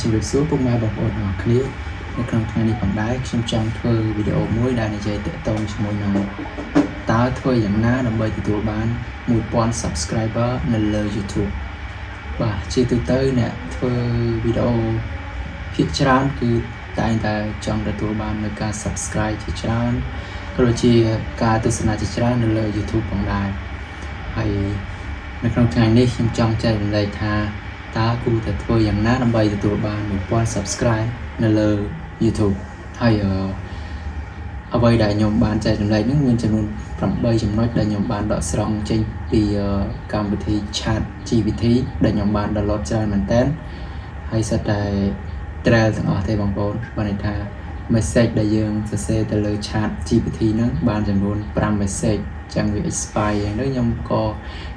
ជំរាបសួរពុកម៉ែបងប្អូនទាំងអស់គ្នានៅក្នុងថ្ងៃនេះផងដែរខ្ញុំចង់ធ្វើវីដេអូមួយដែលនិយាយទាក់ទងជាមួយនឹងតើធ្វើយ៉ាងណាដើម្បីទទួលបាន 1000 subscriber នៅលើ YouTube បាទជាទូទៅអ្នកធ្វើវីដេអូភាគច្រើនគឺតែងតែចង់ទទួលបាននូវការ subscribe ជាច្រើនក៏ដូចជាការទស្សនាជាច្រើននៅលើ YouTube ផងដែរហើយនៅក្នុងថ្ងៃនេះខ្ញុំចង់ចែករំលែកថាតើគួរតែធ្វើយ៉ាងណាដើម្បីទទួលបាន 1000 subscribe នៅលើ YouTube ហើយអ្វីដែលខ្ញុំបានចែករំលែកនេះមានចំនួន8ចំណុចដែលខ្ញុំបានដកស្រង់ចេញពីកម្មវិធី Chat GPT ដែលខ្ញុំបាន download ច្រើនមែនតើហើយសិតតែ trail ទាំងអស់ទេបងប្អូនបានន័យថា message ដែលយើងសរសេរទៅលើ Chat GPT ហ្នឹងបានចំនួន5 message ចឹងវា expire ហ្នឹងខ្ញុំក៏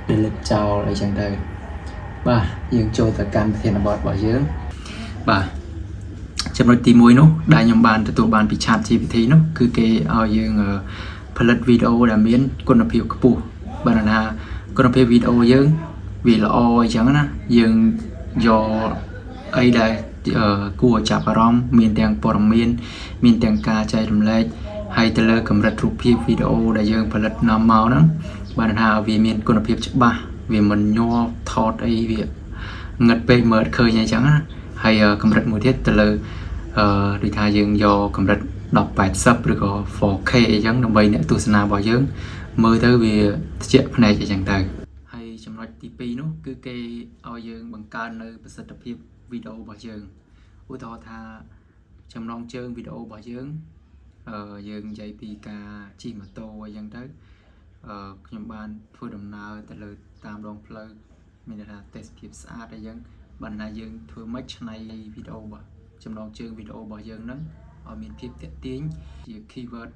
delete ចោលអីចឹងទៅបាទយើងចូលទៅកាន់ប្រធានបទរបស់យើងបាទចំណុចទី1នោះដែលខ្ញុំបានទទួលបានពី Chat GPT នោះគឺគេឲ្យយើងផលិតវីដេអូដែលមានគុណភាពខ្ពស់បានន័យថាគុណភាពវីដេអូយើងវាល្អអញ្ចឹងណាយើងយកអីដែលគួរចាប់អារម្មណ៍មានទាំងព័ត៌មានមានទាំងការចែករំលែកហើយទៅលើកម្រិតរូបភាពវីដេអូដែលយើងផលិតនាំមកហ្នឹងបានន័យថាវាមានគុណភាពច្បាស់វាមិនញ័រថតអីវាងឹតពេកមើលឃើញអីចឹងណាហើយកម្រិតមួយទៀតទៅលើដូចថាយើងយកកម្រិត1080ឬក៏ 4K អីចឹងដើម្បីអ្នកទស្សនារបស់យើងមើលទៅវាត្រជាក់ភ្នែកអីចឹងទៅហើយចំណុចទី2នោះគឺគេឲ្យយើងបង្កើននៅប្រសិទ្ធភាពវីដេអូរបស់យើងឧទាហរណ៍ថាចំណងជើងវីដេអូរបស់យើងយើងនិយាយពីការជិះម៉ូតូអីចឹងទៅខ្ញុំបានធ្វើដំណើរទៅលើតាមដងផ្លូវមានន័យថាទេសភាពស្អាតអីចឹងបានណាយើងធ្វើម៉េចឆ្នៃវីដេអូរបស់ចំណងជើងវីដេអូរបស់យើងហ្នឹងឲ្យមានភាពទាក់ទាញជា keyword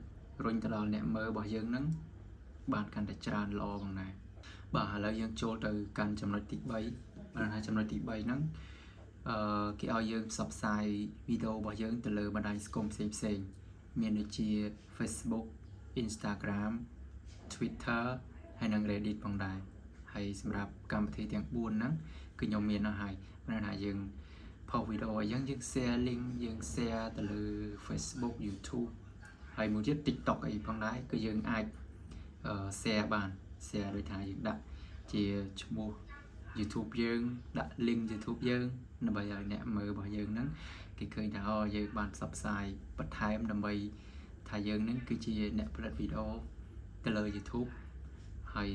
រុញទៅដល់អ្នកមើលរបស់យើងហ្នឹងបានកាន់តែច្រើនល្អផងដែរបាទឥឡូវយើងចូលទៅកាន់ចំណុចទី3បានថាចំណុចទី3ហ្នឹងគេឲ្យយើងផ្សព្វផ្សាយវីដេអូរបស់យើងទៅលើបណ្ដាញសង្គមផ្សេងៗមានដូចជា Facebook Instagram Twitter ហើយនិង Reddit ផងដែរហើយសម្រាប់កម្មវិធីទាំង4ហ្នឹងគឺខ្ញុំមានអស់ហើយមានន័យថាយើងផុសវីដេអូអីចឹងយើង share link យើង share ទៅលើ Facebook YouTube ហើយមួយទៀត TikTok អីផងដែរគឺយើងអាចshare បាន share ដូចថាយើងដាក់ជាឈ្មោះ YouTube យើងដាក់ link YouTube យើងដើម្បីឲ្យអ្នកមើលរបស់យើងហ្នឹងគេឃើញថាយើងបានផ្សព្វផ្សាយបន្ថែមដើម្បីថាយើងហ្នឹងគឺជាអ្នកផលិតវីដេអូទៅលើ YouTube ហើយ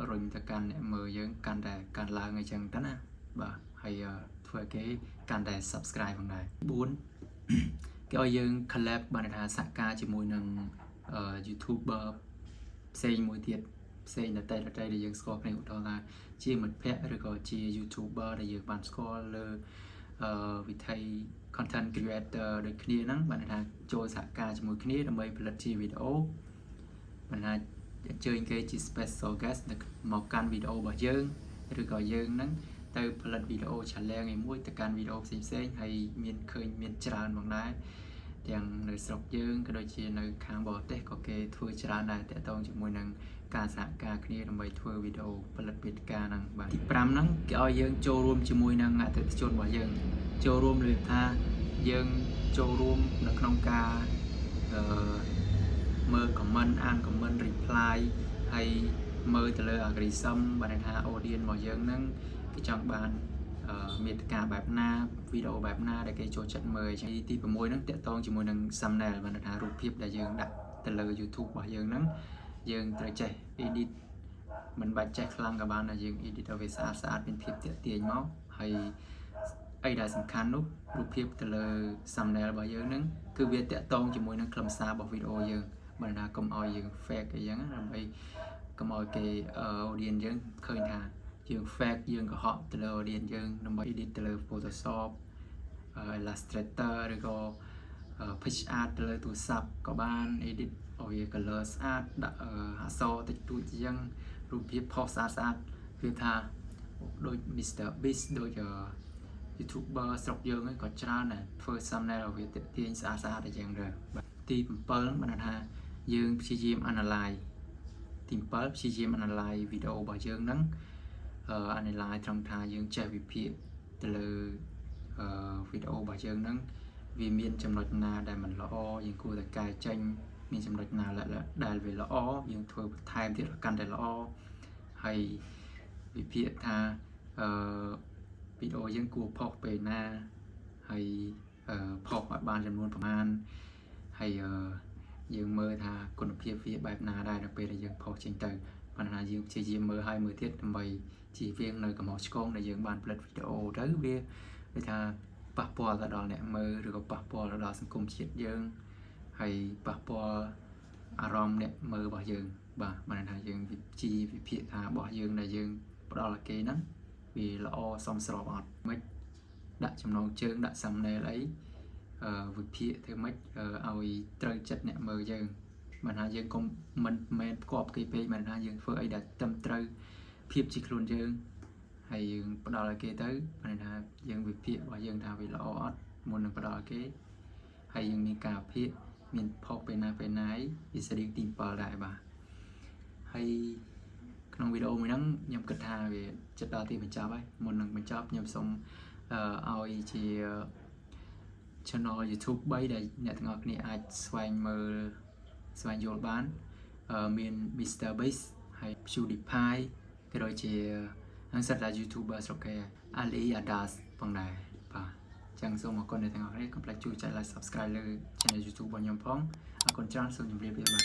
រុញទៅកាន់អ្នកមើលយើងកាន់តែកាន់ឡើងអីចឹងទៅណាបាទហើយធ្វើឲ្យគេកាន់តែ subscribe ផងដែរ4គេឲ្យយើង collab បានថាសហការជាមួយនឹងYouTuber ផ្សេងមួយទៀតផ្សេងតែដែលយើងស្គាល់គ្នាឧទាហរណ៍ថាជាមិត្តភ័ក្តិឬក៏ជា YouTuber ដែលយើងបានស្គាល់លើវិធី content creator ដូចគ្នាហ្នឹងបានថាចូលសហការជាមួយគ្នាដើម្បីផលិតជាវីដេអូបានថាអញ្ជើញគេជា special guest មកកាន់វីដេអូរបស់យើងឬក៏យើងហ្នឹងទៅផលិតវីដេអូ challenge មួយទៅកាន់វីដេអូផ្សេងៗហើយមានឃើញមានច្រើនផងដែរទាំងនៅស្រុកយើងក៏ដូចជានៅខាងបរទេសក៏គេធ្វើច្រើនដែរតាក់ទងជាមួយនឹងការសហការគ្នាដើម្បីធ្វើវីដេអូផលិតវេទិកាហ្នឹងបាទទី5ហ្នឹងគេឲ្យយើងចូលរួមជាមួយនឹងអតិថិជនរបស់យើងចូលរួមលើថាយើងចូលរួមនៅក្នុងការមើល comment អាន comment reply ហើយមើលទៅលើ algorithm បានន័យថា audience របស់យើងហ្នឹងគេចង់បានមាតិកាបែបណាវីដេអូបែបណាដែលគេចូលចិត្តមើលអញ្ចឹងទី6ហ្នឹងតាក់ទងជាមួយនឹង thumbnail បានន័យថារូបភាពដែលយើងដាក់ទៅលើ YouTube របស់យើងហ្នឹងយើងត្រូវចេះ edit មិនបាច់ចេះខ្លាំងក៏បានតែយើង edit ឲ្យវាស្អាតមានភាពទាក់ទាញមកហើយអីដែលសំខាន់នោះរូបភាពទៅលើ thumbnail របស់យើងហ្នឹងគឺវាតាក់ទងជាមួយនឹងខ្លឹមសាររបស់វីដេអូយើងបានថាកុំឲ្យយើង fake អីចឹងដើម្បីកុំឲ្យគេ audience យើងឃើញថាយើង fake យើងកុហកទៅលើ audience យើងដើម្បី edit ទៅលើ Photoshop Illustrator ឬក៏ PixArt ទៅលើទូរស័ព្ទក៏បាន edit ឲ្យវា color ស្អាតដាក់អក្សរតិចតួចអញ្ចឹងរូបភាពផុសស្អាតគឺថាដូច Mr Beast ដូច YouTuber ស្រុកយើងហ្នឹងក៏ច្រើនដែរធ្វើ thumbnail ឲ្យវាទាក់ទាញស្អាតអញ្ចឹងដែរទី7បានថាយើងព្យាយាម analyze ទី7ព្យាយាម analyze វីដេអូរបស់យើងហ្នឹងanalyze ត្រង់ថាយើងចេះវិភាគទៅលើ វីដេអូរបស់យើងហ្នឹងវាមានចំណុចណាដែលមិនល្អយើងគួរតែកែចេញមានចំណុចណាដែលវាល្អយើងធ្វើបន្ថែមទៀតឲ្យកាន់តែល្អហើយវិភាគថាវីដេអូយើងគួរផុសពេលណាហើយផុសឲ្យបានចំនួនប្រមាណហើយយើងមើលថាគុណភាពវាបែបណាដែរនៅពេលដែលយើងផុសចេញទៅប៉ុន្តែយើងព្យាយាមមើលឲ្យមើលទៀតដើម្បីជៀសវាងនៅកំហុសឆ្គងដែលយើងបានផលិតវីដេអូទៅវាថាប៉ះពាល់ទៅដល់អ្នកមើលឬក៏ប៉ះពាល់ទៅដល់សង្គមជាតិយើងហើយប៉ះពាល់អារម្មណ៍អ្នកមើលរបស់យើងបាទបានថាយើងវិភាគថារបស់យើងដែលយើងផ្ដល់ឲ្យគេហ្នឹងវាល្អសមស្របអត់មិនដាក់ចំណងជើងដាក់ thumbnail អីវិភាគធ្វើម៉េចឲ្យត្រូវចិត្តអ្នកមើលយើងបានថាយើងកុំមិនមែនផ្គប់គេពេកបានថាយើងធ្វើអីដែលត្រឹមត្រូវភាពជាខ្លួនយើងហើយយើងផ្ដល់ឲ្យគេទៅបានថាយើងវិភាគរបស់យើងថាវាល្អអត់មុននឹងផ្ដល់ឲ្យគេហើយយើងមានការវិភាគមានផុសពេលណាវាស្រៀងទី7ដែរបាទហើយក្នុងវីដេអូមួយហ្នឹងខ្ញុំគិតថាវាចិត្តដល់ទីបញ្ចប់ហើយមុននឹងបញ្ចប់ខ្ញុំសូមឲ្យជា channel YouTube 3ដែលអ្នកទាំងអស់គ្នាអាចស្វែងយល់បានមាន Mr Beast ហើយ PewDiePie ក៏ដូចជាហ្នឹងសិតតែ YouTuber ស្រុកគេ Ali Adas ផងដែរបាទអញ្ចឹងសូមអរគុណអ្នកទាំងអស់គ្នាកុំភ្លេចជួយចែក like subscribe លើ channel YouTube របស់ខ្ញុំផងអរគុណច្រើនសូមជម្រាបលាបាទ